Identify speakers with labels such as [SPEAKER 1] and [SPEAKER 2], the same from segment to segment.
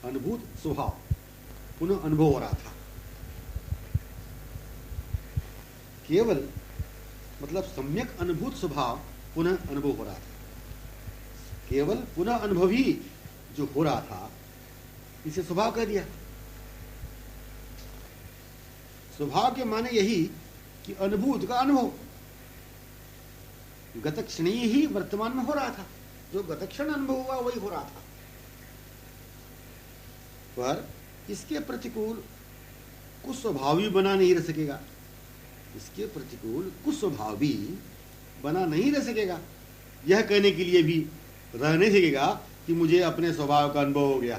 [SPEAKER 1] अनुभूत स्वभाव पुनः अनुभव हो रहा था। केवल मतलब सम्यक अनुभूत स्वभाव पुनः अनुभव हो रहा था। केवल पुनः अनुभव ही जो हो रहा था इसे स्वभाव कह दिया। स्वभाव के माने यही कि अनुभूत का अनुभव गतक्षणीय ही वर्तमान में हो रहा था। जो गतक्षण अनुभव हुआ वही हो रहा था, पर इसके प्रतिकूल कुछ स्वभाव भी बना नहीं रह सकेगा। इसके प्रतिकूल कुछ स्वभाव भी बना नहीं रह सकेगा। यह कहने के लिए भी रह नहीं सकेगा कि मुझे अपने स्वभाव का अनुभव हो गया।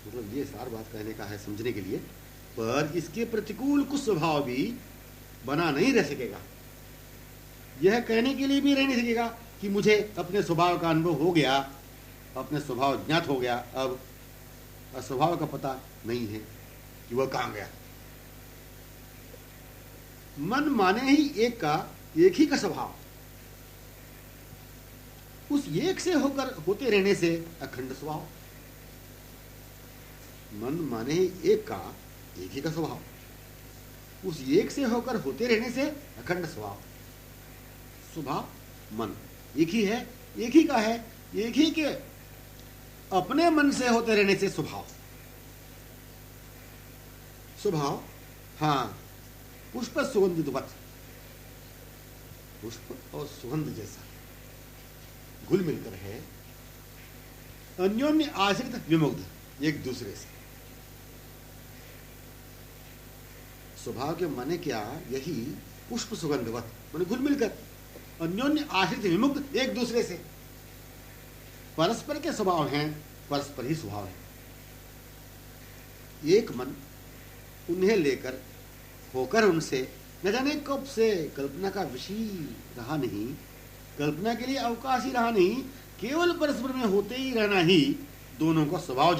[SPEAKER 1] मतलब ये सार बात कहने का है समझने के लिए, पर इसके प्रतिकूल कुछ स्वभाव भी बना नहीं रह सकेगा। यह कहने के लिए भी रह नहीं सकेगा कि मुझे अपने स्वभाव का अनुभव हो गया, अपने स्वभाव ज्ञात हो गया, अब अस्वभाव का पता नहीं है कि वह कहां गया। मन माने ही एक का, एक ही का स्वभाव, उस एक से होकर होते रहने से अखंड स्वभाव। मन माने ही एक का, एक ही का स्वभाव, उस एक से होकर होते रहने से अखंड स्वभाव। स्वभाव मन एक ही है, एक ही का है, एक ही के अपने मन से होते रहने से स्वभाव। स्वभाव हाँ पुष्प सुगंधितवत, पुष्प और सुगंध जैसा घुल मिलकर है, अन्योन्य आश्रित विमुग्ध एक दूसरे से। स्वभाव के माने क्या, यही पुष्प सुगंधवत माने घुल मिलकर, अन्योन्य आश्रित विमुक्त एक दूसरे से। परस्पर के स्वभाव हैं, परस्पर ही स्वभाव है। एक मन उन्हें लेकर होकर उनसे न जाने कब से कल्पना का विषय रहा नहीं, कल्पना के लिए अवकाश ही रहा नहीं। केवल परस्पर में होते ही रहना ही दोनों का स्वभाव,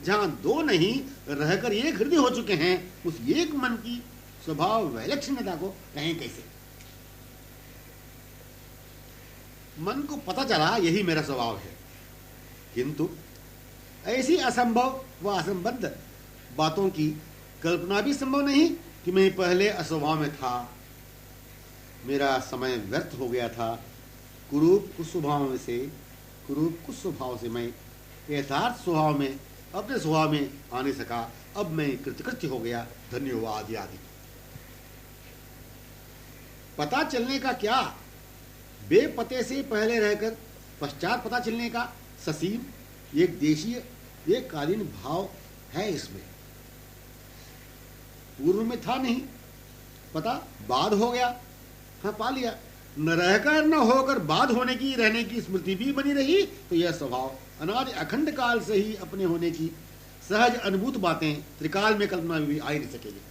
[SPEAKER 1] जहां दो नहीं रहकर एक हृदय हो चुके हैं, उस एक मन की स्वभाव वैलक्षण्यता को कहें कैसे। मन को पता चला यही मेरा स्वभाव है, किंतु ऐसी असंभव व असंबद्ध बातों की कल्पना भी संभव नहीं कि मैं पहले अस्वभाव में था, मेरा समय व्यर्थ हो गया था। कुरूप कुछ स्वभाव से, कुरूप कुछ स्वभाव से मैं यथार्थ स्वभाव में, अपने स्वभाव में आने सका। अब मैं कृतकृत्य हो गया, धन्यवाद आदि। पता चलने का क्या, बेपते से पहले रहकर पश्चात पता चलने का ससीम एक देशीय एक कालीन भाव है इसमें। पूर्व में था नहीं, पता बाद हो गया, हाँ पा लिया। न रहकर न होकर बाद होने की, रहने की स्मृति भी बनी रही, तो यह स्वभाव अनादि अखंड काल से ही अपने होने की सहज अनुभूत बातें त्रिकाल में कल्पना में भी आ ही नहीं सकेगी।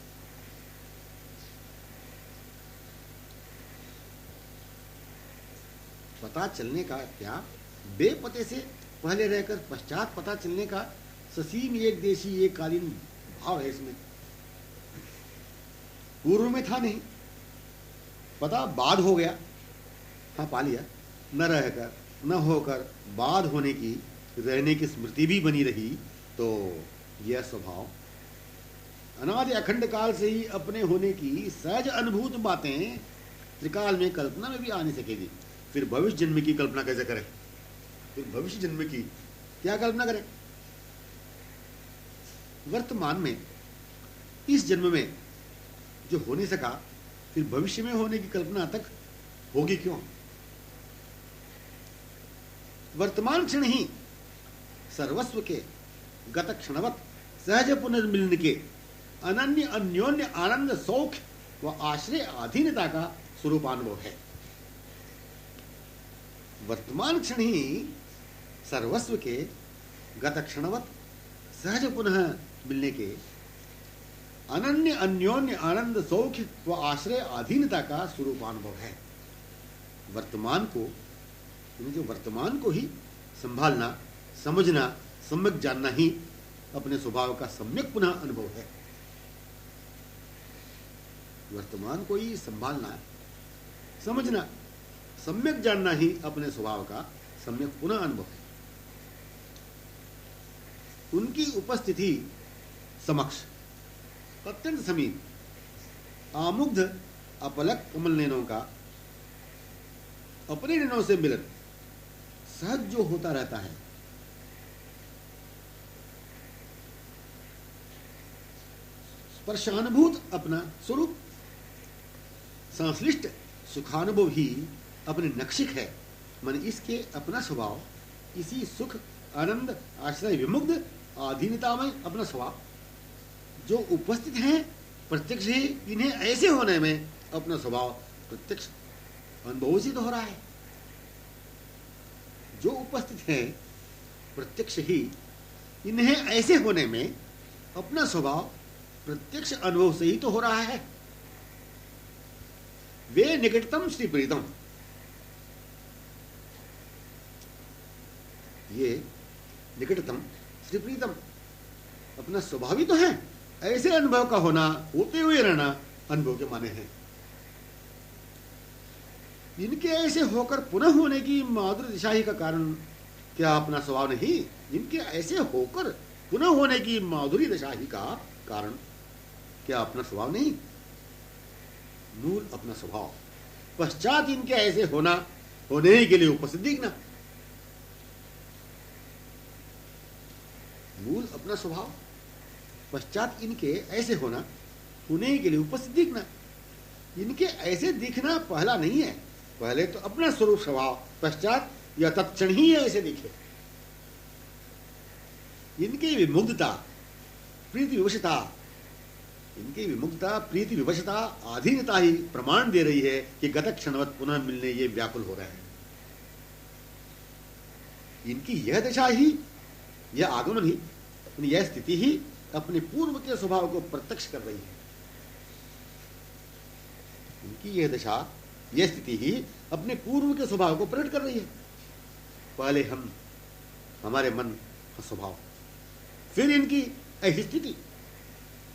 [SPEAKER 1] पता चलने का क्या, बेपते से पहले रहकर पश्चात पता चलने का ससीम एक देशी एक कालीन भाव है इसमें। पूर्व में था नहीं, पता बाद हो गया, हाँ पा लिया। न रहकर न होकर बाद होने की, रहने की स्मृति भी बनी रही, तो यह स्वभाव अनादि अखंड काल से ही अपने होने की सहज अनुभूत बातें त्रिकाल में कल्पना में भी आ नहीं सकेगी। फिर भविष्य जन्म की कल्पना कैसे करें, फिर भविष्य जन्म की क्या कल्पना करें। वर्तमान में इस जन्म में जो हो नहीं सका, फिर भविष्य में होने की कल्पना तक होगी क्यों। वर्तमान क्षण ही सर्वस्व के गत क्षणवत सहज पुनर्मिलन के अनन्य अन्योन्य आनंद सौख्य व आश्रय अधीनता का स्वरूपानुभव है। वर्तमान क्षण ही सर्वस्व के गत क्षणवत सहज पुनः मिलने के अनन्य अन्योन्य आनंद सौख्य व आश्रय अधीनता का स्वरूपानुभव है। वर्तमान को, जो वर्तमान को ही संभालना, समझना, सम्यक जानना ही अपने स्वभाव का सम्यक पुनः अनुभव है। वर्तमान को ही संभालना, समझना, सम्यक जानना ही अपने स्वभाव का सम्यक पुनः अनुभव है। उनकी उपस्थिति समक्ष अत्यंत समीप आमुग्ध अपलक कमल नैनों का अपने नैनों से मिलन सहज जो होता रहता है, स्पर्शानुभूत अपना स्वरूप, संश्लिष्ट सुखानुभव ही अपने नक्षिक है। मन इसके अपना स्वभाव, इसी सुख आनंद आश्रय विमुग्ध अधीनतामय अपना स्वभाव, जो उपस्थित हैं प्रत्यक्ष ही इन्हें ऐसे होने में अपना स्वभाव प्रत्यक्ष अनुभव सिद्ध हो रहा है। जो उपस्थित हैं प्रत्यक्ष ही इन्हें ऐसे होने में अपना स्वभाव प्रत्यक्ष अनुभव से ही तो हो रहा है। वे निकटतम श्री प्रीतम, ये निकटतम श्री प्रीतम अपना स्वभाव ही तो है। ऐसे अनुभव का होना, होते हुए रहना अनुभव के माने हैं। इनके ऐसे होकर पुनः होने की माधुर्य दिशाही का कारण क्या अपना स्वभाव नहीं? इनके ऐसे होकर पुनः होने की माधुरी दिशाही का कारण क्या अपना स्वभाव नहीं? मूल अपना स्वभाव, पश्चात इनके ऐसे होना, होने ही के लिए उपस्थित दिखना। मूल अपना स्वभाव, पश्चात इनके ऐसे होना, होने ही के लिए उपस्थित दिखना। इनके ऐसे दिखना पहला नहीं है, पहले तो अपना स्वरूप स्वभाव, पश्चात या तत्क्षण ही ऐसे दिखे। इनकी विमुग्धता, प्रीति विवशता, इनकी विमुग्धता, प्रीति विवशता, अधीनता ही प्रमाण दे रही है कि गत क्षणवत पुनः मिलने ये व्याकुल हो रहे हैं। इनकी यह दशा ही, यह आगमन ही, यह स्थिति ही अपने पूर्व के स्वभाव को प्रत्यक्ष कर रही है। इनकी यह दशा, यह स्थिति ही अपने पूर्व के स्वभाव को प्रकट कर रही है। पहले हम, हमारे मन का स्वभाव, फिर इनकी ऐसी स्थिति।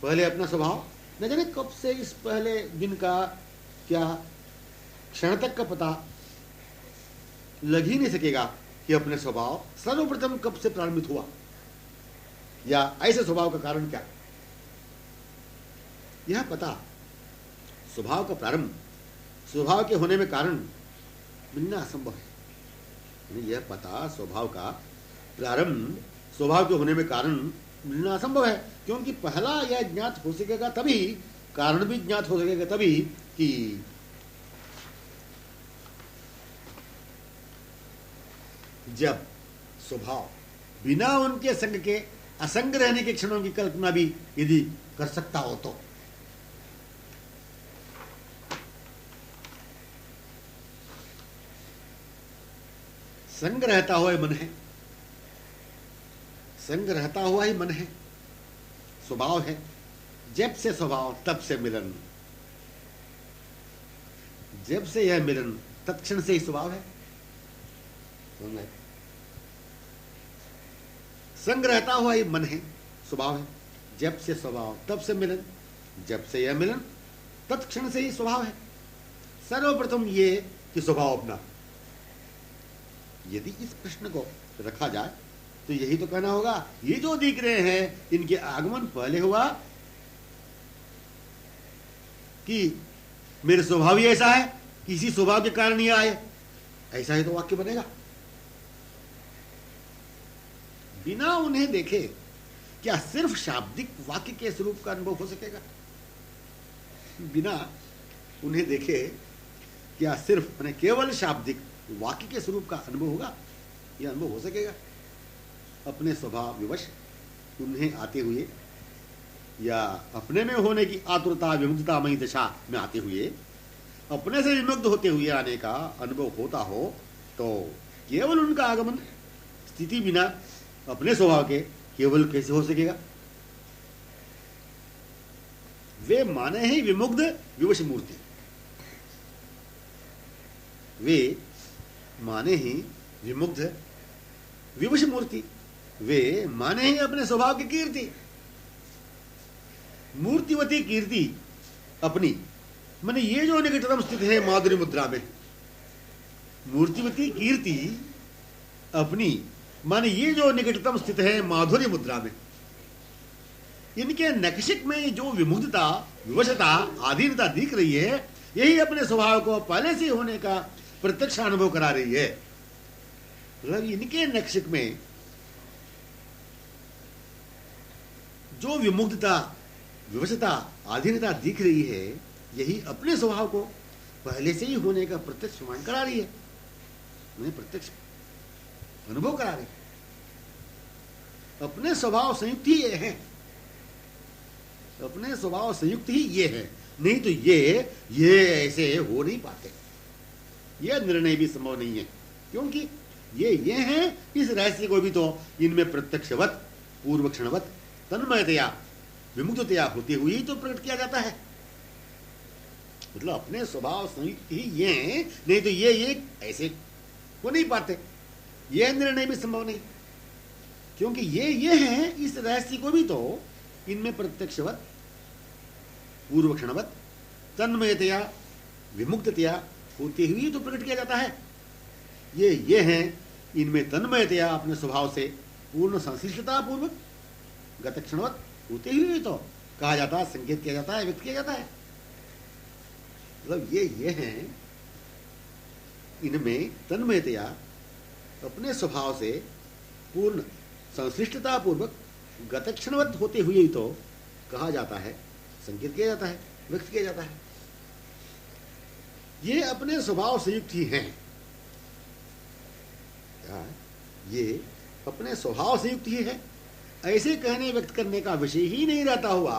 [SPEAKER 1] पहले अपना स्वभाव, न जाने कब से इस पहले दिन का क्या क्षण तक का पता लग ही नहीं सकेगा कि अपने स्वभाव सर्वप्रथम कब से प्रारंभित हुआ, या ऐसे स्वभाव का कारण क्या। यह पता स्वभाव का प्रारंभ, स्वभाव के होने में कारण मिलना असंभव है। यह पता स्वभाव का प्रारंभ, स्वभाव के होने में कारण मिलना असंभव है, क्योंकि पहला यह ज्ञात हो सकेगा तभी, कारण भी ज्ञात हो सकेगा तभी कि जब स्वभाव बिना उनके संग के असंग रहने के क्षणों की कल्पना भी यदि कर सकता हो तो। संग रहता हुआ मन है, संग रहता हुआ ही मन है, स्वभाव है। जब से स्वभाव तब से मिलन, जब से यह मिलन तत्क्षण से ही स्वभाव है। संग रहता हुआ ही मन है, स्वभाव है। जब से स्वभाव तब से मिलन, जब से यह मिलन तत्क्षण से ही स्वभाव है। सर्वप्रथम ये कि स्वभाव अपना, यदि इस प्रश्न को रखा जाए तो यही तो कहना होगा, ये जो दिख रहे हैं इनके आगमन पहले हुआ कि मेरे स्वभाव ही ऐसा है, किसी स्वभाव के कारण ये आए, ऐसा ही तो वाक्य बनेगा। बिना उन्हें देखे क्या सिर्फ शाब्दिक वाक्य के स्वरूप का अनुभव हो सकेगा? बिना उन्हें देखे क्या सिर्फ केवल शाब्दिक वाक्य के स्वरूप का अनुभव होगा? यह अनुभव हो सकेगा? अपने स्वभाव विवश उन्हें आते हुए, या अपने में होने की आतुरता विमुग्धतामयी दशा में आते हुए, अपने से विमुग्ध होते हुए आने का अनुभव होता हो तो केवल उनका आगमन स्थिति बिना अपने स्वभाव के केवल कैसे हो सकेगा? वे माने ही विमुग्ध विवश मूर्ति, वे माने ही विमुग्ध विवश मूर्ति, वे माने ही अपने स्वभाव की कीर्ति, मूर्तिवती कीर्ति अपनी, माने ये जो निकटतम स्थित है माधुरी मुद्रा में, मूर्तिवती कीर्ति अपनी माने ये जो निकटतम स्थित है माधुर्य मुद्रा में, इनके नैकशिक में जो विमुग्धता, विवशता, आधीनता दिख रही है, यही अपने स्वभाव को पहले से होने का प्रत्यक्ष अनुभव करा रही है। मतलब इनके नैकशिक में जो विमुग्धता, विवशता, आधीनता दिख रही है, यही अपने स्वभाव को पहले से ही होने का प्रत्यक्ष प्रमाण करा रही है, उन्हें प्रत्यक्ष अनुभव करा रही है। अपने स्वभाव संयुक्त ही ये है, अपने स्वभाव संयुक्त ही ये है, नहीं तो ये ऐसे हो नहीं पाते, ये निर्णय भी संभव नहीं है, क्योंकि ये हैं। इस रहस्य को भी तो इनमें प्रत्यक्षवत, पूर्व क्षणवत, तन्मयतया, विमुक्ततया होती हुई तो प्रकट किया जाता है। मतलब अपने स्वभाव संयुक्त ही ये हैं, नहीं तो ये ऐसे हो नहीं पाते, यह निर्णय भी संभव नहीं, क्योंकि ये हैं। इस रहस्य को भी तो इनमें प्रत्यक्षवत, पूर्व क्षणवत, तन्मयतया, विमुक्ततया होती हुई तो प्रकट किया जाता है। ये हैं, इनमें तन्मयतया, अपने स्वभाव से पूर्ण संश्लिष्टता पूर्वक, गत क्षणवत होते हुए तो कहा जाता है, संकेत किया जाता है, व्यक्त किया जाता है। मतलब ये हैं, इनमें तन्मयतया, अपने स्वभाव से पूर्ण संश्लिष्टता पूर्वक, गत क्षणवत होते हुए तो कहा जाता है, संकेत किया जाता है, व्यक्त किया जाता है। ये अपने स्वभाव संयुक्त ही हैं, ये अपने स्वभाव संयुक्त ही है। ऐसे कहने व्यक्त करने का विषय ही नहीं रहता हुआ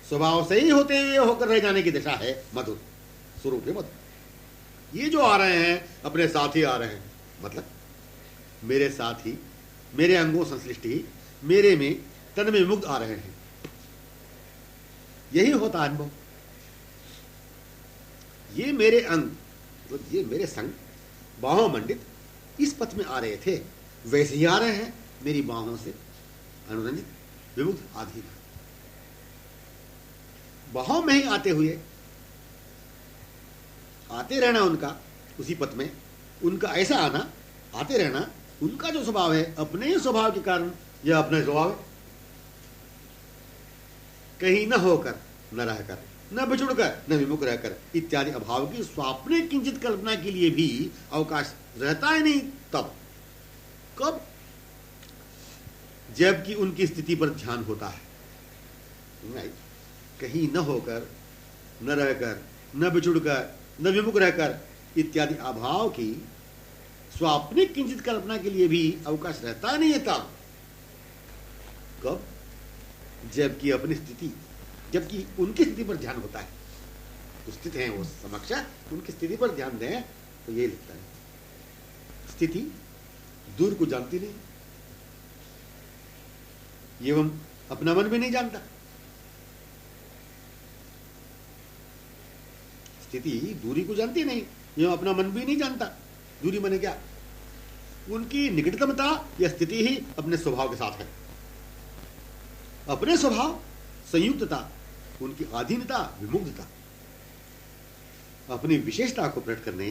[SPEAKER 1] स्वभाव से ही होते हुए होकर रह जाने की दशा है मधुर स्वरूप है मधुर। ये जो आ रहे हैं अपने साथ ही आ रहे हैं, मतलब मेरे साथ ही, मेरे अंगों संश्लिष्ट ही, मेरे में तन में मुक्त आ रहे हैं, यही होता अनुभव। ये मेरे अंग, तो ये मेरे संग बाहों मंडित इस पथ में आ रहे थे, वैसे ही आ रहे हैं मेरी बाहों से अनुरंजित, विमुक्त, आधीन। बाहों में ही आते हुए, आते रहना उनका उसी पथ में, उनका ऐसा आना, आते रहना, उनका जो स्वभाव है, अपने ही स्वभाव के कारण यह अपना स्वभाव है। कहीं न होकर, न रहकर, न बिछुड़कर, न विमुख रहकर इत्यादि अभाव की स्वाप्निक किंचित कल्पना के लिए भी अवकाश रहता ही नहीं। तब कब? जबकि उनकी स्थिति पर ध्यान होता है। कहीं न होकर, न रहकर, न बिछुड़कर, न विमुख रहकर इत्यादि अभाव की स्वाप्निक किंचित कल्पना के लिए भी अवकाश रहता नहीं है। तब कब? जबकि अपनी स्थिति, जबकि उनकी स्थिति पर ध्यान होता है, स्थित है वो समक्ष, उनकी स्थिति पर ध्यान दें तो ये लिखता है, स्थिति दूर को जानती नहीं, एवं अपना मन भी नहीं जानता। स्थिति दूरी को जानती नहीं, एवं अपना मन भी नहीं जानता। दूरी माने क्या? उनकी निकटतमता या स्थिति ही अपने स्वभाव के साथ है। अपने स्वभाव, संयुक्तता, उनकी अधीनता, विमुग्धता, अपनी विशेषता को प्रकट करने,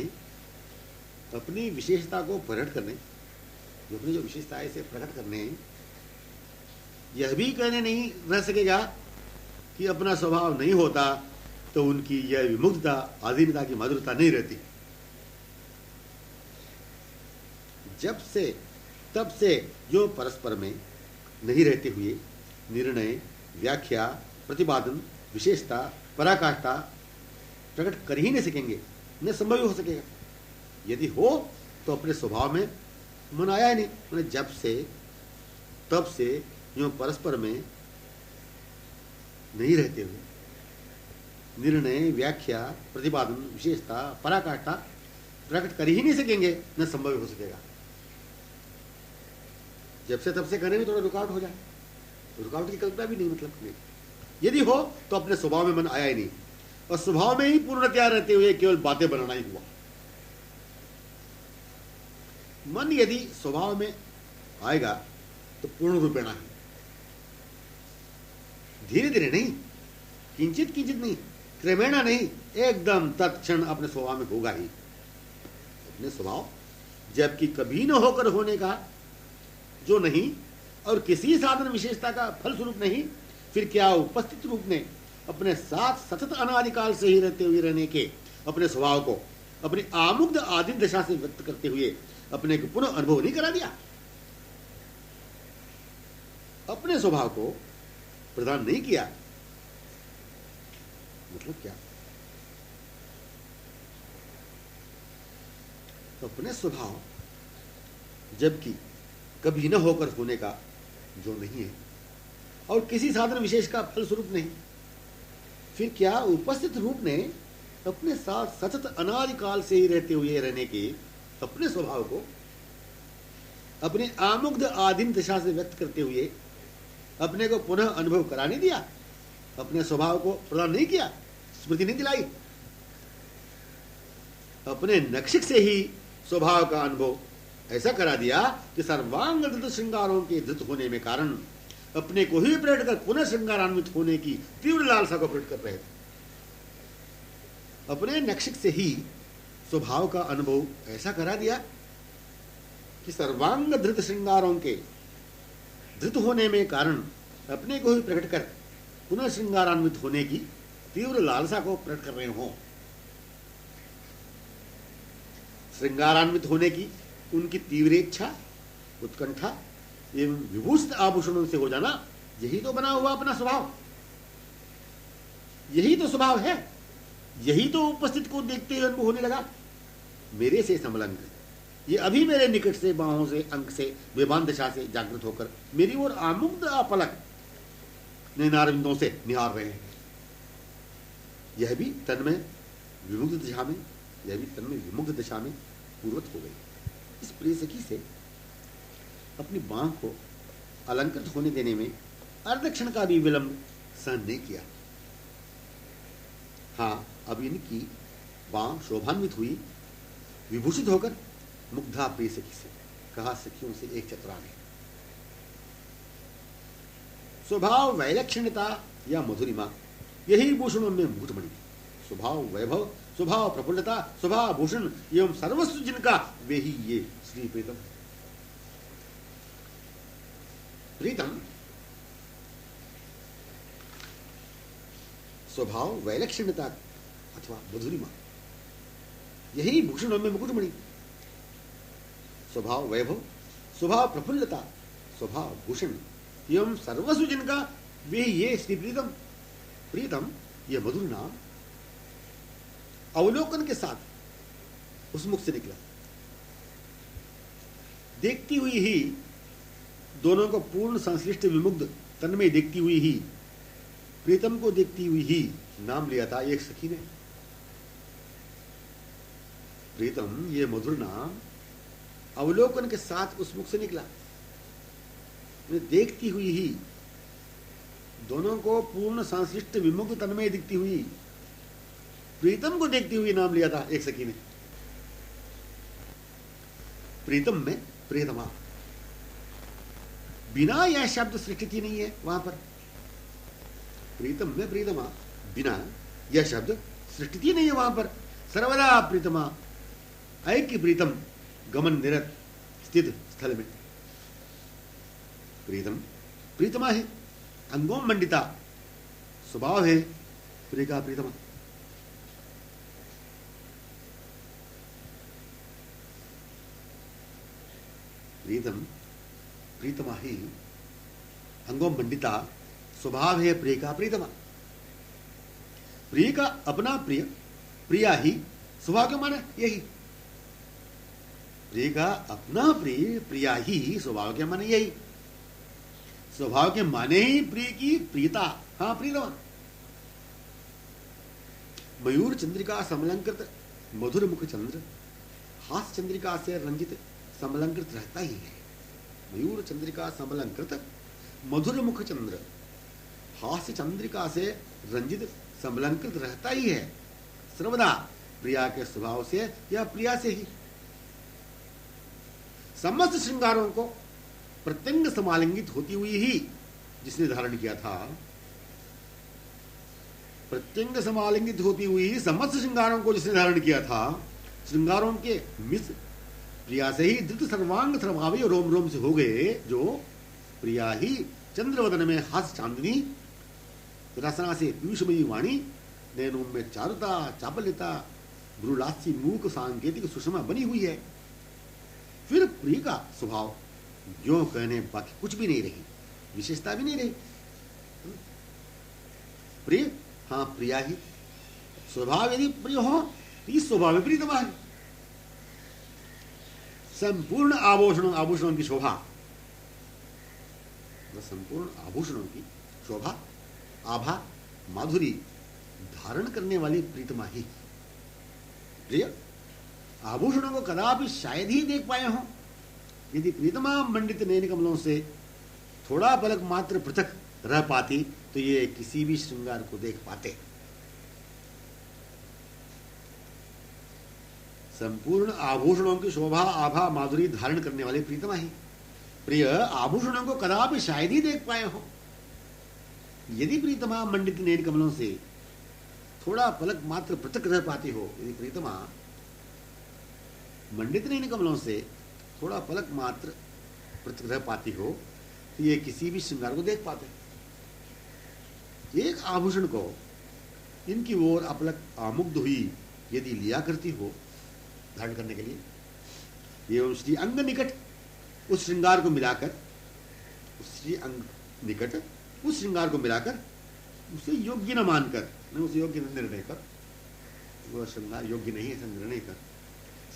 [SPEAKER 1] अपनी विशेषता को प्रकट करने, अपनी जो विशेषता है इसे प्रकट करने, यह भी कहने नहीं रह सकेगा कि अपना स्वभाव नहीं होता तो उनकी यह विमुग्धता, अधीनता की मधुरता नहीं रहती। जब से तब से जो परस्पर में नहीं रहते हुए निर्णय, व्याख्या, प्रतिपादन, विशेषता, पराकाष्ठा प्रकट कर ही नहीं सकेंगे, न संभव ही हो सकेगा। यदि हो तो अपने स्वभाव में मन आया ही नहीं। मैंने जब से तब से जो परस्पर में नहीं रहते हुए निर्णय, व्याख्या, प्रतिपादन, विशेषता, पराकाष्ठा प्रकट कर ही नहीं सकेंगे, न संभव हो सकेगा। जब से तब से करने में थोड़ा रुकावट हो जाए, रुकावट की कल्पना भी नहीं, मतलब नहीं। यदि हो तो अपने स्वभाव में मन आया ही नहीं, और स्वभाव में ही पूर्णतया रहते हुए केवल बातें बनाना ही हुआ। मन यदि स्वभाव में आएगा तो पूर्ण रूपेण है, धीरे धीरे नहीं, किंचित किंचित नहीं, क्रमेणा नहीं, एकदम तत्क्षण अपने स्वभाव में होगा ही। अपने स्वभाव जबकि कभी न होकर होने का जो नहीं और किसी साधन विशेषता का फलस्वरूप नहीं, फिर क्या उपस्थित रूप ने अपने साथ सतत अनादिकाल से ही रहते हुए रहने के अपने स्वभाव को अपनी आमुग्ध आदिम दशा से व्यक्त करते हुए अपने को पुनः अनुभव नहीं करा दिया? अपने स्वभाव को प्रदान नहीं किया, मतलब क्या? अपने स्वभाव जबकि कभी न होकर होने का जो नहीं है और किसी साधन विशेष का फलस्वरूप नहीं, फिर क्या उपस्थित रूप ने अपने साथ सतत अनादिकाल से ही रहते हुए रहने के अपने स्वभाव को अपने आमुग्ध आदिम दशा से व्यक्त करते हुए अपने को पुनः अनुभव कराने दिया? अपने स्वभाव को प्रदान नहीं किया, स्मृति नहीं दिलाई? अपने नक्षिक से ही स्वभाव का अनुभव ऐसा करा दिया कि सर्वांग धृत श्रृंगारों के धृत होने में कारण अपने को ही प्रकट कर पुनः श्रृंगारान्वित होने की तीव्र लालसा को प्रकट कर रहे थे। अपने नक्षिक से ही स्वभाव का अनुभव ऐसा करा दिया कि सर्वांग धृत श्रृंगारों के धृत होने में कारण अपने को ही प्रकट कर पुनः श्रृंगारान्वित होने की तीव्र लालसा को प्रकट कर रहे हों। श्रृंगारान्वित होने की उनकी तीव्र इच्छा, उत्कंठा एवं विभूषित आभूषणों से हो जाना, यही तो बना हुआ अपना स्वभाव, यही तो स्वभाव है, यही तो उपस्थित को देखते हुए उनको होने लगा मेरे से समलंग, ये अभी मेरे निकट से बाहों से अंक से बेबान दशा से जागृत होकर मेरी ओर आमुग्ध अपलक नैनारविंदों से निहार रहे हैं। यह भी तन में विमुग्ध दशा में, यह भी तन में विमुग्ध दशा में पूर्वत हो गई। इस प्रिय सखी से अपनी बांह को अलंकृत होने देने में अर्धक्षण का भी विलंब सहन नहीं किया। हाँ, अब इनकी बांह शोभान्वित हुई, विभूषित होकर मुग्धा प्रिय सखी से कहा, सखियों से एक चतुरान है। स्वभाव वैलक्षण्यता या मधुरिमा, यही भूषणों में मुकुटमणि। स्वभाव वैभव, स्वभाव प्रफुल्लता, स्वभाव भूषण एवं सर्वस्व जिनका वे ही ये श्री प्रीतम। प्रीतम स्वभाव वैलक्षण्यता अथवा मधुरिमा, यही भूषणों में मुकुटमणि। स्वभाव वैभव, स्वभाव प्रफुल्लता, स्वभाव भूषण एवं सर्वस्व जिनका वे ये श्री प्रीतम। प्रीतम यह मधुर नाम अवलोकन के साथ उस मुख से निकला। देखती हुई ही, दोनों को पूर्ण संश्लिष्ट विमुग्ध तन में देखती हुई ही, प्रीतम को देखती हुई ही नाम लिया था एक सखी ने। प्रीतम ये मधुर नाम अवलोकन के साथ उस मुख से निकला। देखती हुई ही, दोनों को पूर्ण संश्लिष्ट विमुग्ध तन में दिखती हुई, प्रीतम को देखती हुई नाम लिया था एक सखी ने। प्रीतम में प्रियतमा, बिना यह शब्द सृष्टि नहीं है वहां पर। प्रीतम में प्रियतमा, बिना यह शब्द सृष्टि नहीं है वहां पर। सर्वदा प्रीतमा, ऐक्य प्रीतम, गमन निरत स्थित स्थल में। प्रीतम प्रीतमा है, अंगों मंडिता, स्वभाव है प्रियका प्रीतमा। प्रीतम प्रीतमा ही, अंगों मंडिता, स्वभाव है प्रिय का प्रीतमा। प्रिय का अपना प्रिय, प्रिया ही स्वभाव के माने यही। प्रिय का अपना प्रिय, प्रिया ही स्वभाव के माने यही। स्वभाव के माने ही प्रिय की प्रियता। हाँ, प्रीतमा। मयूर चंद्रिका समलंकृत मधुर मुख चंद्र, हास्य चंद्रिका से रंजित समलंकृत रहता ही है। मयूर चंद्रिका समलंकृत मधुर मुख चंद्र, हास्य चंद्रिका से रंजित समलंकृत रहता ही है सर्वदा प्रिया के स्वभाव से या प्रिया से ही। समस्त श्रृंगारों को प्रत्यंग समालिंगित होती हुई ही जिसने धारण किया था, प्रत्यंग समालिंगित होती हुई समस्त श्रृंगारों को जिसने धारण किया था, श्रृंगारों के मिश्र प्रिया से ही धृत सर्वांग सर्वावय रोम रोम से हो गए जो, प्रिया ही चंद्रवदन में हास्य चांदनी, रसना से पीयूषमयी वाणी, नैनों में चारुता चापल्यता, भ्रूलासी मूक सांकेतिक सुषमा बनी हुई है। फिर प्रिय का स्वभाव जो कहने बाकी कुछ भी नहीं रही, विशेषता भी नहीं रही। प्रिय, हाँ प्रिया ही, स्वभाव यदि प्रिय हो तो इस स्वभाव में प्रियतमा है। संपूर्ण आभूषणों आभूषणों की शोभा, संपूर्ण आभूषणों की शोभा, आभा, माधुरी धारण करने वाली प्रीतमा ही। प्रिय, आभूषणों को कदापि शायद ही देख पाए हो। यदि प्रीतमा मंडित नयन कमलों से थोड़ा पलक मात्र पृथक रह पाती तो ये किसी भी श्रृंगार को देख पाते। संपूर्ण आभूषणों की शोभा, आभा, माधुरी धारण करने वाली प्रीतमा ही। प्रिय, आभूषणों को कदापि शायद ही देख पाए हो। यदि प्रीतमा मंडित नयन कमलों से थोड़ा पलक मात्र पृथक रह पाती हो, यदि प्रीतमा मंडित नयन कमलों से थोड़ा पलक मात्र पृथक रह पाती हो तो ये किसी भी श्रृंगार को देख पाते। एक आभूषण को इनकी ओर अपलक आमुग्ध हुई यदि लिया करती हो धारण करने के लिए, एवं श्री अंग निकट उस श्रृंगार को मिलाकर, श्री अंग निकट उस श्रृंगार को मिलाकर उसे योग्य न मानकर, न उसे योग्य निर्णय कर, वह श्रृंगार योग्य नहीं ऐसा निर्णय कर,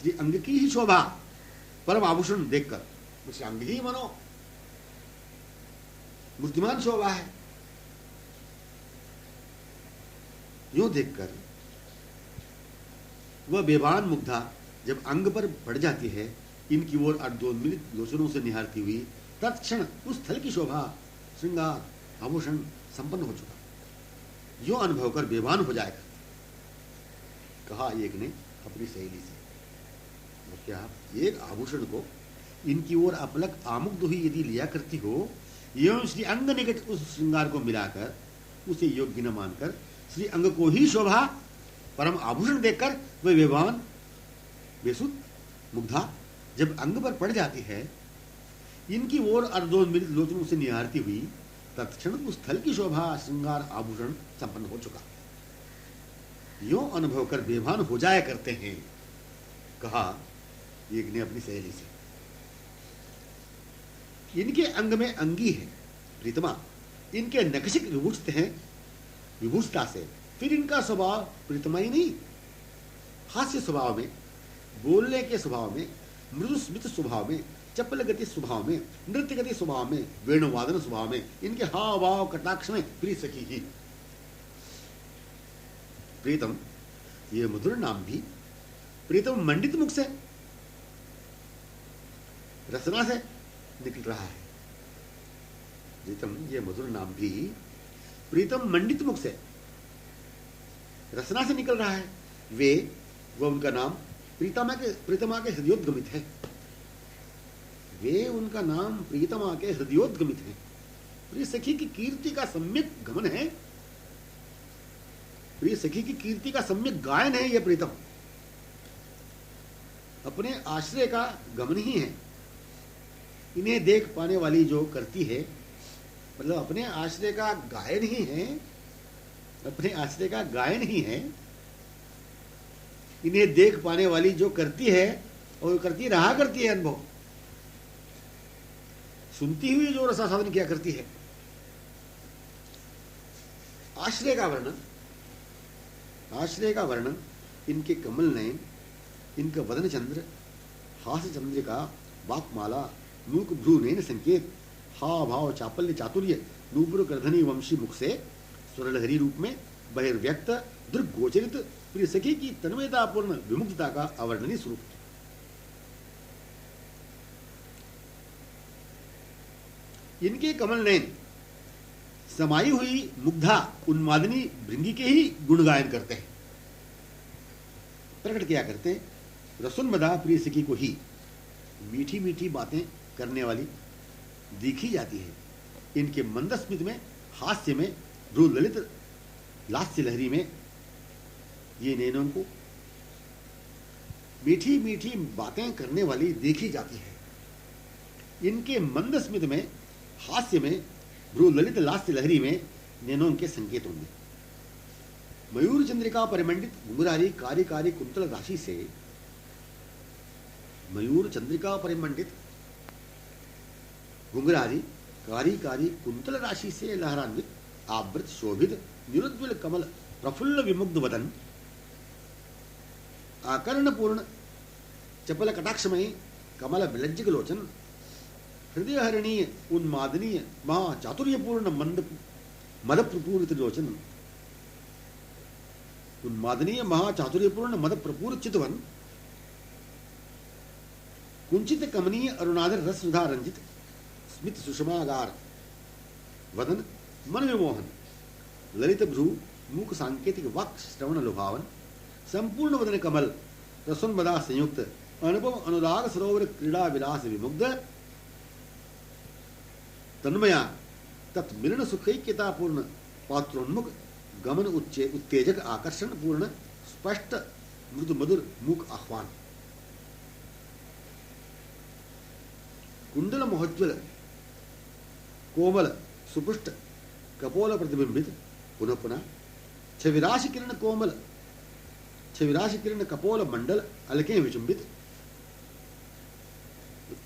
[SPEAKER 1] श्री अंग की ही शोभा परम आभूषण देखकर, उसे अंग ही मानो मूर्तिमान शोभा है, यूं देखकर वह बेभान मुग्धा जब अंग पर पड़ जाती है, इनकी ओर अर्धोन्मिलित लोचनों से निहारती हुई, तत्क्षण उस स्थल की शोभा, श्रृंगार, आभूषण संपन्न हो चुका, यो अनुभव कर बेभान हो जाएगा। कहा एक ने अपनी सहेली से, तो क्या एक आभूषण को इनकी ओर अपलक आमुग्ध हुई यदि लिया करती हो, एवं श्री अंग निकट उस श्रृंगार को मिलाकर उसे योग्य न मानकर श्री अंग को ही शोभा परम आभूषण देखकर वह बेभान बेसुध मुग्धा जब अंग पर पड़ जाती है, इनकी ओर अर्धोन्मिलित लोचनों से निहारती हुई, तत्क्षण उस स्थल की शोभा, श्रृंगार, आभूषण संपन्न हो चुका, यो अनुभव कर बेभान हो जाया करते हैं। कहा एक ने अपनी सहेली से, इनके अंग में अंगी है प्रीतमा, इनके नखशिक विभूषित हैं विभूषिता से, फिर इनका स्वभाव प्रीतमा ही नहीं, हास्य स्वभाव में, बोलने के स्वभाव में, मृदु स्मित स्वभाव में, चपल गति स्वभाव में, नृत्य गति स्वभाव में, वेणुवादन स्वभाव में, इनके हाव भाव कटाक्ष में प्रिय सखी ही। प्रीतम, ये मधुर नाम भी प्रीतम मंडित मुख से, रसना से निकल रहा है। प्रीतम, ये मधुर नाम भी प्रीतम मंडित मुख से, रसना से निकल रहा है। वह उनका नाम प्रीतमा के हृदयोद्गमित है। वे उनका नाम प्रीतमा के हृदयोद्गमित है। प्रिय सखी की कीर्ति का सम्यक गमन है, प्रिय सखी की कीर्ति का सम्यक गायन है। यह प्रीतम अपने आश्रय का गमन ही है। इन्हें देख पाने वाली जो करती है, मतलब अपने आश्रय का गायन ही है, अपने आश्रय का गायन ही है। इन्हें देख पाने वाली जो करती है और करती रहा करती है अनुभव, सुनती हुई जो रसास्वादन किया करती है। आश्रय का वर्णन, आश्रय का वर्णन इनके कमल नयन, इनका वदन चंद्र, हास्य चंद्रिका, वाक्माला, मूक भ्रू नयन संकेत, हाव भाव चापल्य चातुर्य, नूपुर करधनी वंशी मुख से स्वरलहरी रूप में बहिर्व्यक्त दुर्गोचरित प्रिय सखी की तन्मयतापूर्ण विमुक्तता का अवर्णनीय स्वरूप। इनके कमल नयन समाई हुई मुग्धा उन्मादिनी भृंगी के ही गुण गायन करते हैं, प्रकट किया करते हैं। रसोन्मदा प्रिय सखी को ही मीठी मीठी बातें करने वाली देखी जाती है। इनके मंदस्मित में, हास्य में, भ्रू ललित लास्य लहरी में ये नैनों को मीठी मीठी बातें करने वाली देखी जाती है। इनके मंद स्मित में, हास्य में, भ्रू ललित लास्य लहरी में नैनों के संकेत होंगे। मयूर चंद्रिका परिमंडित घुंघरारी कारी कारी कुंतल राशि से, मयूर चंद्रिका परिमंडित घुंघरारी कारी कारी कुंतल राशि से लहरान्वित आवृत शोभित निरुज्ज्वल कमल प्रफुल्ल विमुग्ध वदन, आकर्ण पूर्ण चपल कटाक्षमयी कमल विलज्जिक लोचन, हृदय हरणीय उन्मादनीय महा चातुर्यपूर्ण मंद मद प्रपूरित लोचन, उन्मादनीय महा चातुर्यपूर्ण मद प्रपूर चितवन, कुंचित कमनीय अरुणाधर रस सुधा रंजित स्मित सुषमागार वदन मन विमोहन, ललित भ्रू मूक सांकेतिक वाक् श्रवण लुभावन, संपूर्ण वदन कमल रसोन्मदा संयुक्त अनुपम अनुराग सरोवर क्रीड़ा विलास विमुग्ध, तन्मया तत्मिलन सुखैक्यतापूर्ण पात्रोन्मुख गमन उत्तेजक आकर्षण पूर्ण स्पष्ट मृदु मधुर मूक आह्वान, कुंडल मोहज्वल कोमल सुपुष्ट कपोल प्रतिबिंबित पुनः पुनः छविराशि किरण कोमल छविराशि किरण कपोल मंडल अलके विचुंबित,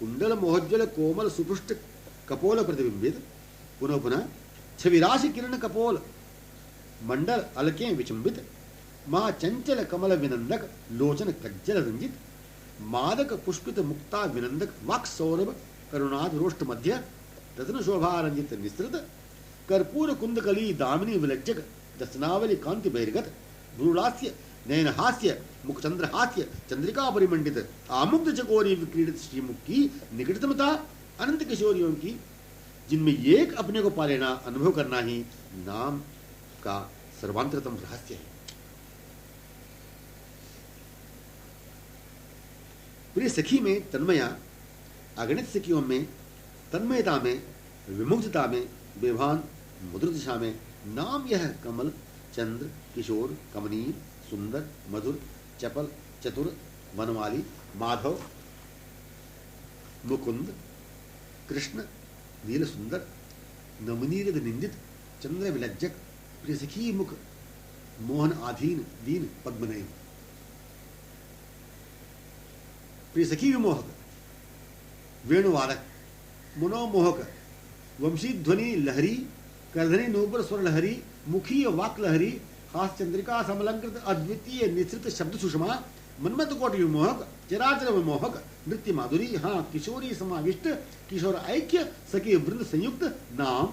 [SPEAKER 1] कुंडल मोहज्वल कोमल सुपुष्ट कपोल प्रतिबिंबित पुनः पुनः छविराशि किरण कपोल मंडल अलके विचुंबित, मां चंचल कमल विनंदक लोचन कज्जल रंजित, मादक पुष्पित मुक्ता विनंदक वाक् सौरभ करुणाद रोष्ट मध्य रत्न शोभा रंजित निस्तृत, कर्पूर कुंदकली दामिनी विलज्जक दसनावली कांति बहिर्गत, भ्रूलास्य नयन हास्य मुखचंद्र हास्य चंद्रिका परिमंडित आमुग्ध चकोरी विक्रीडित श्रीमुख की निकटतमता अनंत किशोरियों की, जिनमें एक अपने को पा लेना, अनुभव करना ही नाम का सर्वांतरतम रहस्य है। प्रिय सखी में तन्मया, अगणित सखियों में तन्मयता में, विमुग्धता में, बेभान मधुर दिशा में नाम यह कमल चंद्र किशोर कमनीय सुंदर मधुर चपल चतुर वनमाली माधव मुकुंद कृष्ण नील सुंदर नमनीरद निंदित चंद्र विलज्जक प्रियसखी मुख मोहन आधीन दीन पद्मनयन, प्रियसखी विमोहक वेणुवादक मनोमोहक वंशी ध्वनि लहरी करधनी नूपुर स्वर लहरी मुखी वाक लहरी हास चंद्रिका समलंकृत अद्वितीय निश्रित शब्द सुषमा मनमत कोटि विमोहक चराचर विमोहक नृत्य माधुरी, हाँ किशोरी समाविष्ट किशोर ऐक्य सखी वृंद संयुक्त नाम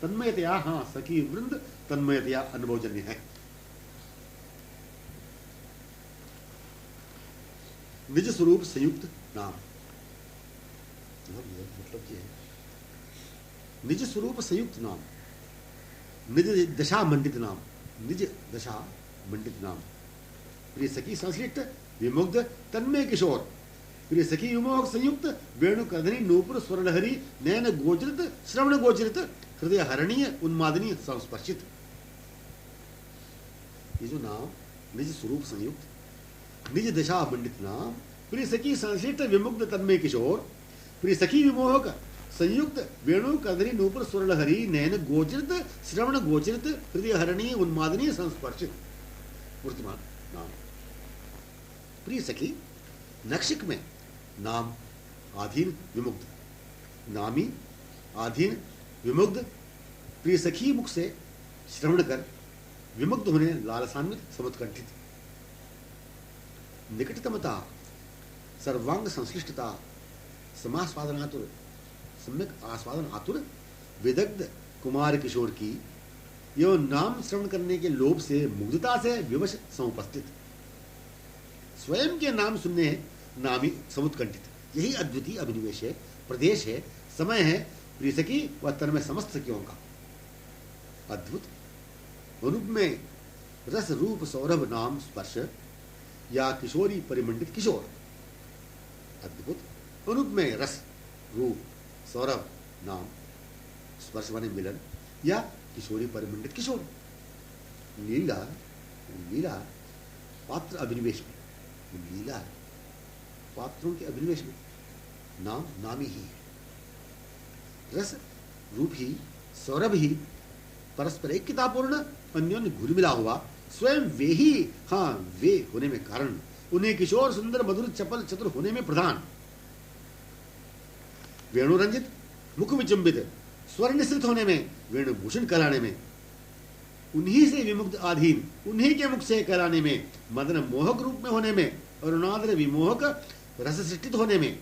[SPEAKER 1] तन्मयतया, हाँ सखी वृंद तन्मयतया अनुभवजन्य है। निज स्वरूप संयुक्त नाम मतलब ये है, निज स्वरूप संयुक्त नाम, निज दशा मंडित नाम, निज दशा मंडित नाम, प्रिय सखी संश्लिष्ट विमुग्ध तन्मय किशोर, प्रिय सखी विमोहक संयुक्त वेणु करधनी नूपुर स्वरलहरी नयन गोचरित श्रवण गोचरित हृदय हरणीय उन्मादनीय संस्पर्शित। ये जो नाम निज स्वरूप संयुक्त निज दशा मंडित नाम, प्रिय सखी संश्लिष्ट विमुग्ध तन्मय किशोर, प्रिय सखी विमोहक संयुक्त वेणु करधनी नूपुर स्वरलहरी नयन गोचरित श्रवण गोचरित हृदय हरणीय उन्मादनीय संस्पर्शित वर्तमान नाम। प्रिय सखी नक्षिक में नाम आधीन विमुग्ध, नामी आधीन विमुग्ध, प्रिय सखी मुख से श्रवण कर विमुग्ध होने लालसान्वित समुत्कंठित, निकटतमता सर्वांग संश्लिष्टता समास्वादनातुर सम्यक आस्वादन आतुर विदग्ध कुमार किशोर की एवं नाम श्रवण करने के लोभ से मुग्धता से विवश समुपस्थित, स्वयं के नाम सुनने नामी समुत्कंठित, यही अद्वितीय अभिनिवेश है, प्रदेश है, समय है प्रिय सखी व तन्मय समस्त सखियों का। अद्भुत अनुप में रस रूप सौरभ नाम स्पर्श या किशोरी परिमंडित किशोर, अद्भुत अनुप में रस रूप सौरभ नाम स्पर्श माने मिलन या किशोरी परिमंडित किशोर, लीला लीला पात्र अभिनिवेश में लीला पात्रों के अभिनिवेश में। नाम नाम ही है, रस रूप ही, सौरभ ही, परस्पर ऐक्यतापूर्ण, अन्योन्य घुल मिला हुआ, स्वयं वे ही, हाँ वे होने में कारण, उन्हें किशोर सुंदर मधुर चपल चतुर होने में प्रधान, वेणुरंजित मुख विचंबित स्वर निश्रित होने में, वेणुभूषण कहलाने में, उन्हीं से विमुक्त अधीन, उन्हीं के मुख से कहलाने में, मदन मोहक रूप में होने में, अरुणाद्र विमोहक रस सृष्टित होने में,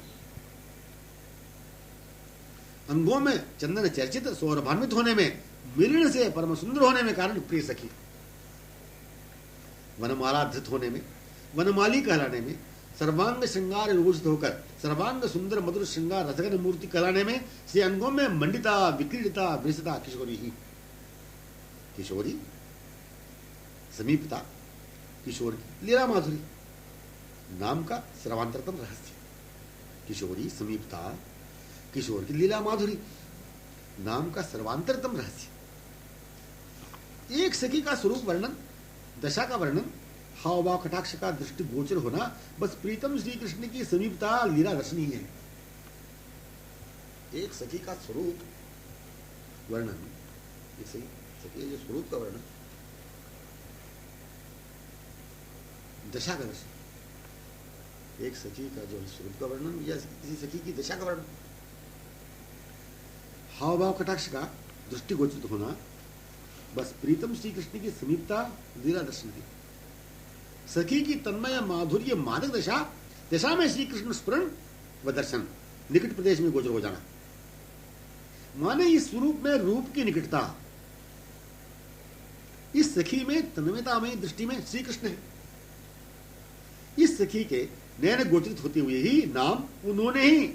[SPEAKER 1] अंगों में चंदन चर्चित सौरभान्वित होने में, मिलन से परम सुंदर होने में कारण प्रिय सखी, वनमाला धृत होने में, वनमाली कहलाने में, सर्वांग श्रृंगार विभूषित होकर सर्वांग सुंदर मधुर श्रृंगार रसगन मूर्ति कहलाने में, से अंगों में मंडिता विक्रीडिता विरसता किशोरी ही, किशोरी समीपता, किशोर की लीला माधुरी, नाम का सर्वांतरतम रहस्य। किशोरी समीपता, किशोर की लीला माधुरी, नाम का सर्वांतरतम रहस्य। एक सखी का स्वरूप वर्णन, दशा का वर्णन, हाव भाव कटाक्ष का दृष्टि गोचर होना, बस प्रीतम श्री कृष्ण की समीपता लीला रसनी है। एक सखी का स्वरूप वर्णन, एक सखी जो स्वरूप का वर्णन, दशा का दर्शन, एक सखी का जो स्वरूप का वर्णन या किसी सखी की दशा का वर्णन, हाव भाव कटाक्ष का दृष्टि गोचरित होना, बस प्रीतम श्री कृष्ण की समीपता लीला दर्शन है। सखी की तन्मय माधुर्य मादक दशा, दशा में श्री कृष्ण स्मरण व दर्शन, निकट प्रदेश में गोचर हो जाना, माने इस स्वरूप में रूप की निकटता, इस सखी में तन्मयता में दृष्टि में श्री कृष्ण है। इस सखी के नयन गोचरित होते हुए ही नाम उन्होंने ही,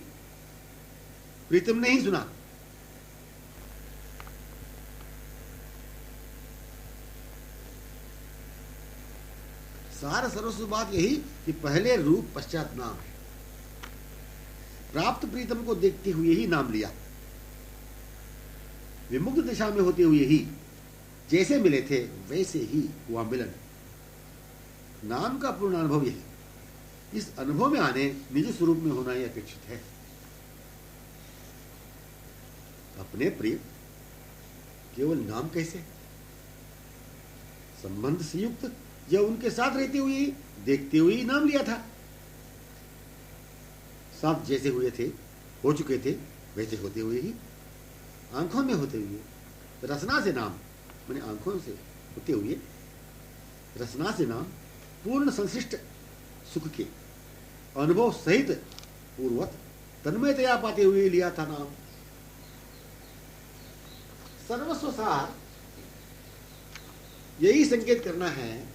[SPEAKER 1] प्रीतम ने ही सुना। सार सर्वस्व बात यही कि पहले रूप पश्चात नाम है। प्राप्त प्रीतम को देखते हुए ही नाम लिया, विमुक्त दिशा में होते हुए ही जैसे मिले थे वैसे ही हुआ मिलन। नाम का पूर्ण अनुभव यही, इस अनुभव में आने निज स्वरूप में होना ही अपेक्षित है। अपने प्रिय केवल नाम कैसे, संबंध से युक्त या उनके साथ रहते हुए देखते हुए ही नाम लिया था। साथ जैसे हुए थे, हो चुके थे, वैसे होते हुए ही, आंखों में होते हुए, रसना से नाम, मैंने आंखों से होते हुए रसना से नाम, पूर्ण संश्लिष्ट सुख के अनुभव सहित पूर्वत तन्मयतया पाते हुए लिया था नाम। सर्वस्व सार यही संकेत करना है,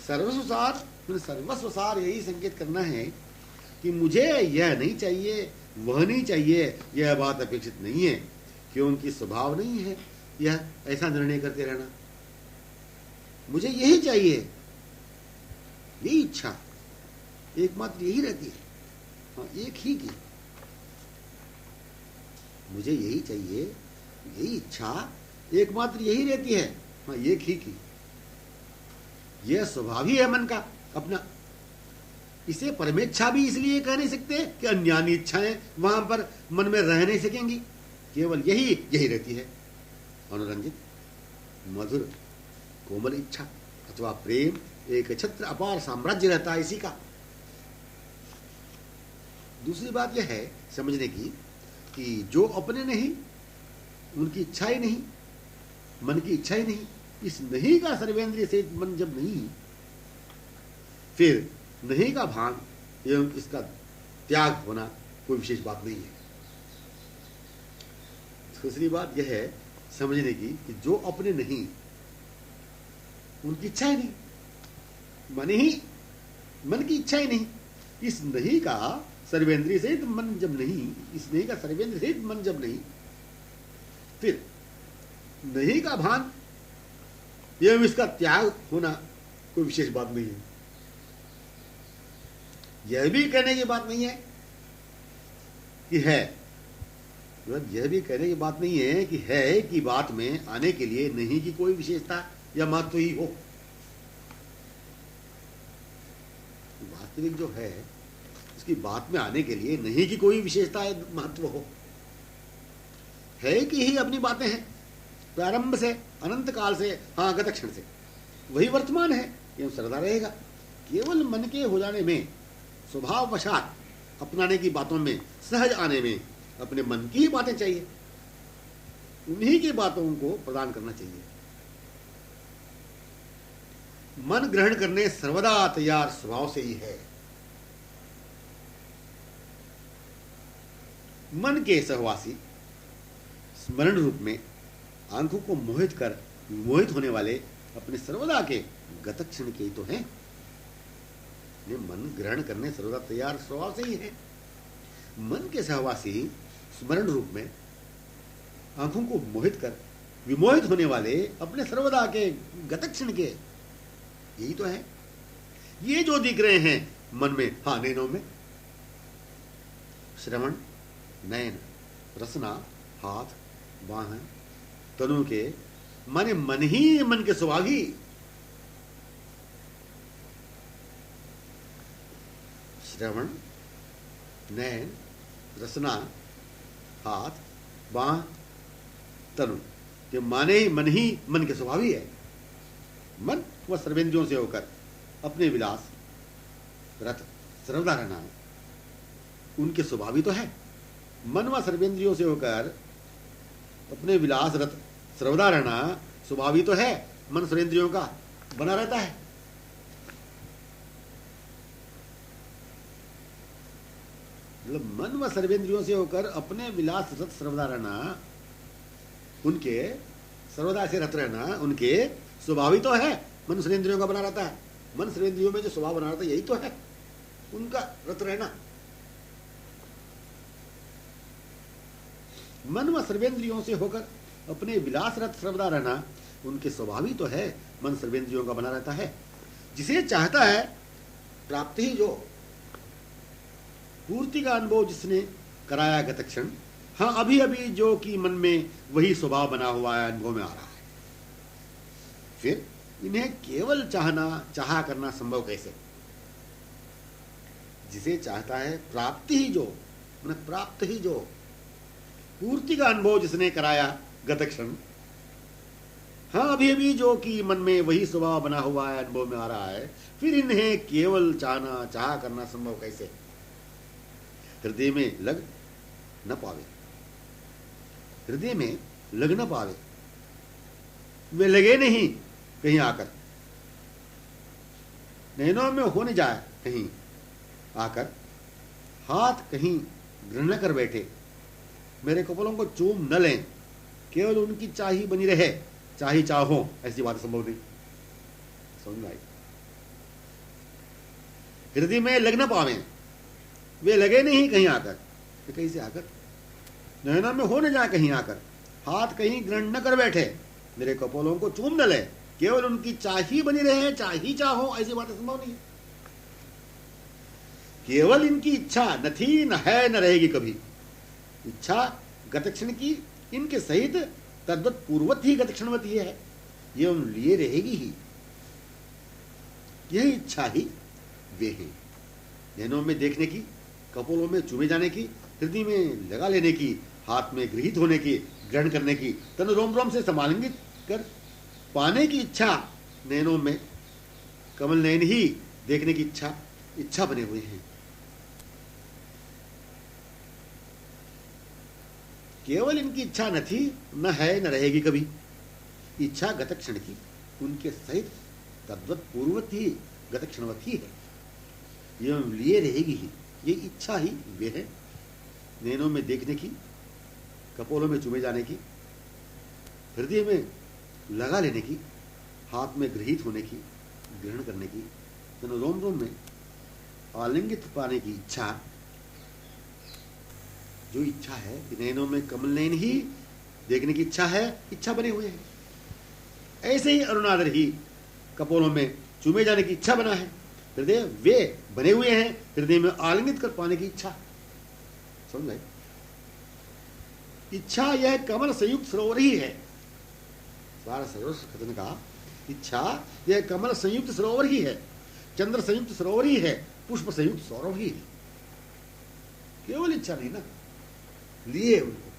[SPEAKER 1] सर्वस्व सार यही संकेत करना है कि मुझे यह नहीं चाहिए, वह नहीं चाहिए, यह बात अपेक्षित नहीं है, क्योंकि स्वभाव नहीं है यह ऐसा निर्णय करते रहना। मुझे यही चाहिए, यही इच्छा एकमात्र यही रहती है, हाँ एक ही की, मुझे यही चाहिए, यही इच्छा एकमात्र यही रहती है, हाँ एक ही की। यह स्वभाव ही है मन का अपना। इसे परमेच्छा भी इसलिए कह नहीं सकते कि अन्यानी इच्छाएं वहां पर मन में रह नहीं सकेंगी, केवल यही यही रहती है। अनुरंजित मधुर कोमल इच्छा अथवा प्रेम एक छत्र अपार साम्राज्य रहता है इसी का। दूसरी बात यह है समझने की कि जो अपने नहीं, उनकी इच्छा ही नहीं, मन की इच्छा ही नहीं, इस नहीं का सर्वेंद्रिय से मन जब नहीं, फिर नहीं का भान एवं इसका त्याग होना कोई विशेष बात नहीं है। दूसरी बात यह है समझने की कि जो अपने नहीं, उनकी इच्छा ही नहीं, मन की इच्छा ही नहीं, इस नहीं का सर्वेंद्रिय सहित मन जब नहीं, इस नहीं का सर्वेंद्रिय सहित मन जब नहीं, फिर नहीं का भान एवं इसका त्याग होना कोई विशेष बात नहीं है। यह भी कहने की बात नहीं है कि है, यह भी कहने की बात नहीं है कि है कि बात में आने के लिए नहीं की कोई विशेषता या महत्व ही हो। वास्तविक जो है उसकी बात में आने के लिए नहीं कि कोई विशेषता महत्व हो, है कि ही अपनी बातें हैं प्रारंभ से अनंत काल से, हाँ गत क्षण से वही वर्तमान है, एवं सदा रहेगा। केवल मन के हो जाने में, स्वभाववशात अपनाने की बातों में, सहज आने में अपने मन की ही बातें चाहिए, उन्हीं की बातों को प्रदान करना चाहिए। मन ग्रहण करने सर्वदा तैयार स्वभाव से ही है। मन के सहवासी स्मरण रूप में आंखों को मोहित कर विमोहित होने वाले अपने सर्वदा के गत क्षण के ही तो हैं। मन ग्रहण करने सर्वदा तैयार स्वभाव से ही है। मन के सहवासी स्मरण रूप में आंखों को मोहित कर विमोहित होने वाले अपने सर्वदा के गत क्षण के यही तो है। ये जो दिख रहे हैं मन में, हाँ नैनों में, श्रवण, नयन, रसना, हाथ, बाह, तनु के माने मन ही मन के स्वभाव ही। श्रवण, नयन, रसना, हाथ, बाह, तनु के माने ही मन के स्वभाव ही है। मन वह सर्वेंद्रियों से होकर अपने विलास रत सर्वदा रहना उनके स्वभाव ही तो है। मन व सर्वेंद्रियों से होकर अपने विलास रत सर्वदा रहना स्वभाव ही तो है। मन सर्वेंद्रियों का बना रहता है। मतलब मन व सर्वेंद्रियों से होकर अपने विलास रत सर्वदा रहना, उनके सर्वदा से रत रहना उनके स्वभाव ही तो है। मन सर्वेंद्रियों का बना रहता है। मन सर्वेंद्रियों में जो स्वभाव बना रहता है यही तो है उनका रत रहना। मन व सर्वेंद्रियों से होकर अपने विलास रत सर्वदा रहना उनके स्वभाव ही तो है। मन सर्वेंद्रियों का बना रहता है। जिसे चाहता है प्राप्ति ही जो, पूर्ति का अनुभव जिसने कराया गत क्षण, हाँ अभी अभी जो कि मन में वही स्वभाव बना हुआ है, अनुभव में आ रहा है। फिर इन्हें केवल चाहा करना संभव कैसे? जिसे चाहता है प्राप्ति ही जो, मतलब प्राप्त ही जो, पूर्ति का अनुभव जिसने कराया गत क्षण, हाँ अभी अभी जो कि मन में वही स्वभाव बना हुआ है, अनुभव में आ रहा है, फिर इन्हें केवल चाह करना संभव कैसे? हृदय में लग न पावे, हृदय में लग न पावे, वे लगे नहीं कहीं आकर, नैनों में हो न जाए कहीं आकर, हाथ कहीं ग्रहण न कर बैठे, मेरे कपड़ों को चूम न लें, केवल उनकी चाही बनी रहे, चाही चाहो, ऐसी बात संभव नहीं। समझ में आई? हृदय में लग न पावे, वे लगे नहीं कहीं आकर, तो कहीं से आकर, नैनों में हो न जाए कहीं आकर, हाथ कहीं ग्रहण न कर बैठे, मेरे कपोलों को चूम न ले, केवल उनकी चाही बनी रहे, चाही चाहो, ऐसी बात संभव नहीं है। केवल इनकी इच्छा न थी, न है, न रहेगी कभी। इच्छा गत क्षण की इनके सहित तद्वत पूर्वत ही गत क्षणवती है, ये उन लिए रहेगी ही। यही इच्छा ही वे हैं, नैनों में देखने की, कपोलों में चूमे जाने की, हृदय में लगा लेने की, हाथ में गृहीत होने की, ग्रहण करने की, तन रोम रोम से समालिंगित कर पाने की इच्छा, नैनों में कमल नयन ही देखने की इच्छा बने हुए हैं। केवल इनकी इच्छा न थी, न है, न रहेगी कभी। इच्छा गत क्षण की उनके सहित तद्वत पूर्वत ही गत क्षणवत ही है, ये लिए रहेगी ही। ये इच्छा ही वे है, नैनों में देखने की, कपोलों में चूमे जाने की, हृदय में लगा लेने की, हाथ में गृहीत होने की, ग्रहण करने की, रोम रोम में आलिंगित पाने की इच्छा, जो इच्छा है, नैनों में कमल नयन ही देखने की इच्छा है, इच्छा बने हुए हैं। ऐसे ही अरुणादर ही कपोलों में चूमे जाने की इच्छा बना है, हृदय वे बने हुए हैं, हृदय में आलिंगित कर पाने की इच्छा। समझ गए? इच्छा यह कमल संयुक्त सरोवर ही है। सरोवर कथन का इच्छा यह कमल संयुक्त सरोवर ही है, चंद्र संयुक्त सरोवर ही है, पुष्प संयुक्त सौरभ ही है। केवल इच्छा नहीं ना, लिए उनको।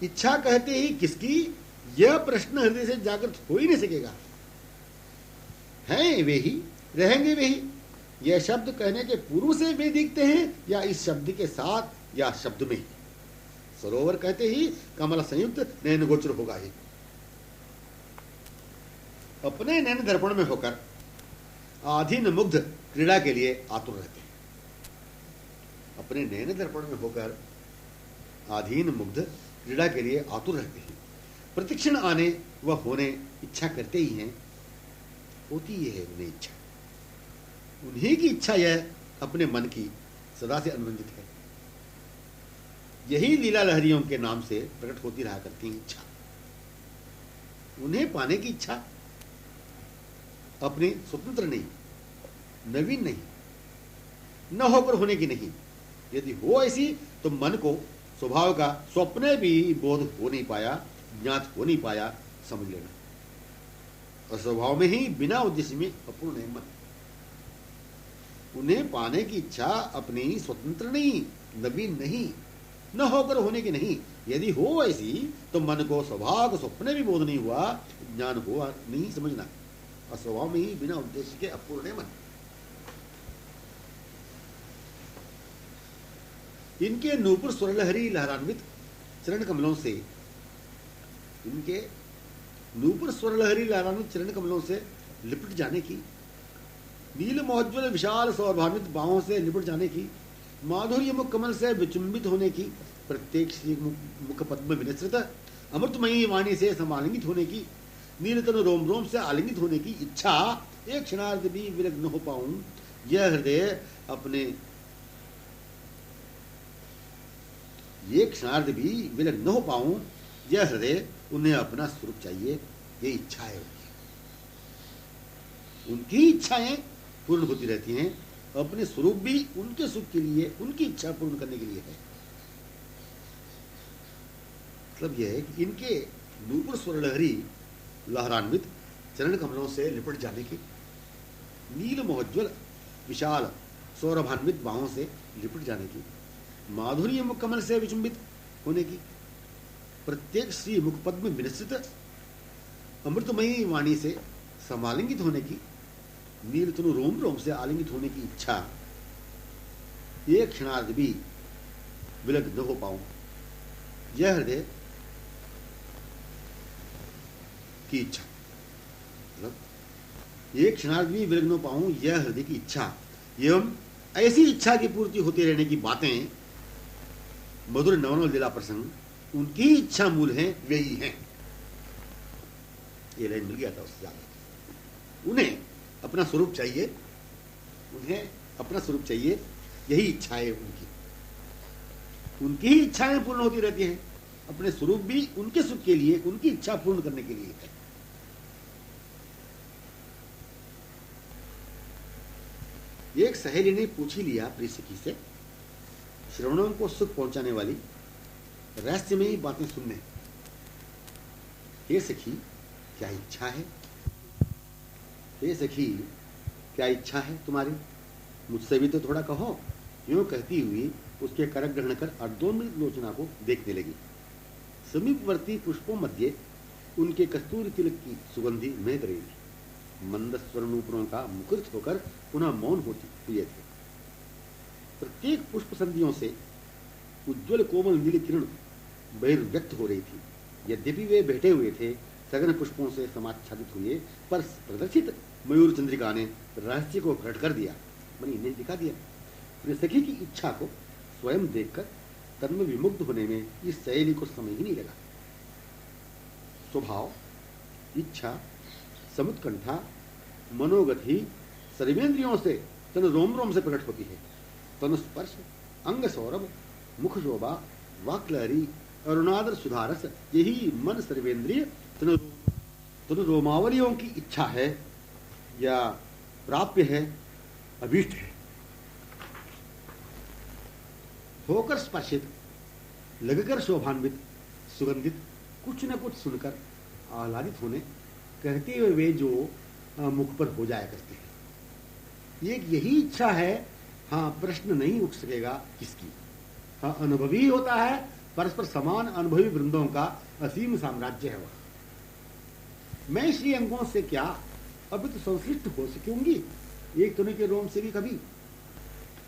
[SPEAKER 1] इच्छा कहते ही किसकी, यह प्रश्न हृदय से जागृत हो ही नहीं सकेगा। हैं वे ही, रहेंगे वे ही। यह शब्द कहने के पूर्व से वे दिखते हैं या इस शब्द के साथ या शब्द में ही। सरोवर कहते ही कमल संयुक्त नयन गोचर होगा ही। अपने नयन दर्पण में होकर आधीन मुग्ध क्रीड़ा के लिए आतुर रहते हैं। अपने नयन दर्पण में होकर आधीन मुग्ध क्रीड़ा के लिए आतुर रहते हैं। प्रतिक्षण आने व होने इच्छा करते ही हैं। होती ही है उन्हें इच्छा। उन्हीं की इच्छा यह अपने मन की सदा से अनुरंजित है। यही लीला लहरियों के नाम से प्रकट होती रहा करती है इच्छा। उन्हें पाने की इच्छा अपने स्वतंत्र नहीं, नवीन नहीं, न होकर होने की नहीं। यदि हो ऐसी तो मन को स्वभाव का स्वप्ने भी बोध हो नहीं पाया, ज्ञात हो नहीं पाया, समझ लेना। और स्वभाव में ही बिना उद्देश्य में अपूर्ण है मन। उन्हें पाने की इच्छा अपनी स्वतंत्र नहीं, नवीन नहीं, न होकर होने की नहीं। यदि हो ऐसी तो मन को स्वभाव को स्वप्ने भी बोध नहीं हुआ, ज्ञान हुआ नहीं, समझना। और स्वभाव में ही बिना उद्देश्य के अपूर्ण है मन। इनके नूपुर स्वरलहरी लहरान्वित चरण कमलों से, इनके नूपुर स्वरलहरी लहरान्वित चरण कमलों से लिपट जाने की, नील मोज्ज्वल विशाल सौरभान्वित बाहों से लिपट जाने की, माधुर्य मुख कमल से विचुंबित होने की, प्रत्येक श्री मुख पद्म विनिसृत अमृतमयी वाणी से समालिंगित होने की, नीलतन रोम रोम से आलिंगित होने की इच्छा एक क्षणार्ध भी विलग न हो पाऊं, यह हृदय अपने एक क्षणार्ध भी विलग न हो पाऊं, यह हृदय उन्हें अपना स्वरूप चाहिए। ये इच्छा है उनकी इच्छाएं पूर्ण होती रहती हैं। अपने स्वरूप भी उनके सुख के लिए, उनकी इच्छा पूर्ण करने के लिए है। मतलब यह है कि इनके नूपुर स्वरलहरी लहरान्वित चरण कमलों से लिपट जाने की, नील मोहज्वल विशाल सौरभान्वित बाहों से लिपट जाने की, माधुर्य मुख कमल से विचुंबित होने की, प्रत्येक श्री मुख पद्म विनिश्चित अमृतमयी वाणी से समालिंगित होने की, नील तनु रोम रोम से आलिंगित होने की इच्छा एक क्षणार्ध भी विलग न हो पाऊं, यह हृदय की इच्छा। मतलब एक क्षणार्ध भी विलग न हो पाऊं, यह हृदय की इच्छा एवं ऐसी इच्छा की पूर्ति होते रहने की बातें, मधुर नवनव लीला प्रसंग, उनकी इच्छा मूल हैं, वे ही हैं। ये लाइन मिल गया था उससे ज्यादा। उन्हें अपना स्वरूप चाहिए, उन्हें अपना स्वरूप चाहिए, यही इच्छा है उनकी। उनकी ही इच्छाएं पूर्ण होती रहती हैं। अपने स्वरूप भी उनके सुख के लिए, उनकी इच्छा पूर्ण करने के लिए है। एक सहेली ने पूछ ही लिया प्रिय सखी से, श्रवणों को सुख पहुंचाने वाली रहस्यमयी बातें सुनने। हे सखी, क्या इच्छा है? हे सखी, क्या इच्छा है तुम्हारी? मुझसे भी तो थोड़ा कहो। यूं कहती हुई उसके करक ग्रहण कर अर्धोन्मिलित लोचना को देखने लगी। समीपवर्ती पुष्पों मध्य उनके कस्तूरी तिलक की सुगंधी महक रही थी। मंद स्वरनूपुरों का मुखरित होकर पुनः मौन होती हुए थे। प्रत्येक पुष्प संधियों से उज्ज्वल कोमल नीली किरण बहिर्व्यक्त हो रही थी। यद्यपि वे बैठे हुए थे, सघन पुष्पों से समाच्छादित हुए, पर प्रदर्शित मयूर चंद्रिका ने रहस्य को प्रकट कर दिया, मैंने इन्हें दिखा दिया। अपने सखी की इच्छा को स्वयं देखकर तन्मय विमुग्ध होने में इस सहेली को समय ही नहीं लगा। स्वभाव, इच्छा, समुत्कंठा, मनोगति सर्वेंद्रियों से तन रोम रोम से प्रकट होती है। तनु स्पर्श, अंग सौरभ, मुख शोभा, वाक्लहरी, अरुणादर सुधारस, यही मन सर्वेंद्रिय तनु रोमावलियों की इच्छा है या प्राप्य है, अभीष्ट है। होकर स्पर्शित, लगकर शोभान्वित, सुगंधित, कुछ न कुछ सुनकर आह्लादित होने, कहते हुए वे जो मुख पर हो जाया करते हैं। एक यही इच्छा है। हाँ, प्रश्न नहीं उठ सकेगा किसकी। हाँ, अनुभवी होता है, परस्पर समान अनुभवी वृंदों का असीम साम्राज्य है वह। मैं श्री अंगों से क्या अभी तो संश्लिष्ट हो सकूंगी, एक तनु के रोम से भी कभी।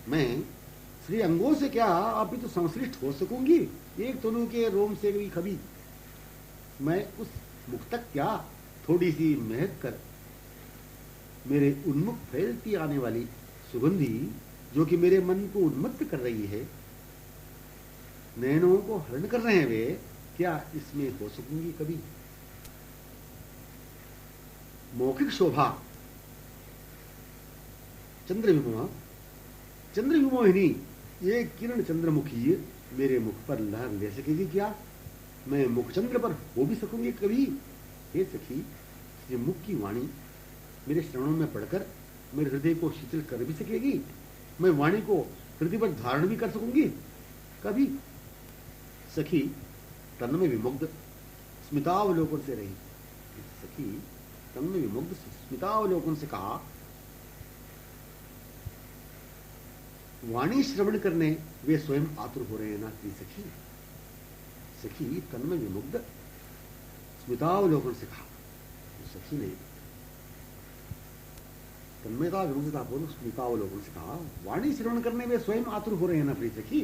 [SPEAKER 1] मैं श्री अंगों से क्या अभी तो संश्लिष्ट हो सकूंगी, एक तनु के रोम से भी कभी। मैं उस मुख तक क्या थोड़ी सी महक कर मेरे उन्मुख फैलती आने वाली सुगंधी, जो कि मेरे मन को उन्मत्त कर रही है, नैनों को हरण कर रहे हैं वे, क्या इसमें हो सकूंगी कभी। मौखिक शोभा चंद्र विमोहिनी ये किरण चंद्रमुखी मेरे मुख पर लहर ले सकेगी क्या। मैं मुखचंद्र पर हो भी सकूंगी कभी। हे सखी, ये मुख की वाणी मेरे श्रवणों में पढ़कर मेरे हृदय को शीतल कर भी सकेगी। मैं वाणी को हृदय पर धारण भी कर सकूंगी कभी। सखी तन में विमुग्ध स्मितावलोकन से रही। सखी तन में विमुग्ध स्मितावलोकन से कहा, वाणी श्रवण करने वे स्वयं आतुर हो रहे हैं ना कि सखी। सखी तन में विमुग्ध स्मितावलोकन से कहा। सखी ने तन्मयता विमुग्धता पूर्वक स्मितावलोकन से कहा, वाणी श्रवण करने में स्वयं आतुर हो रहे हैं ना प्रिय सखी।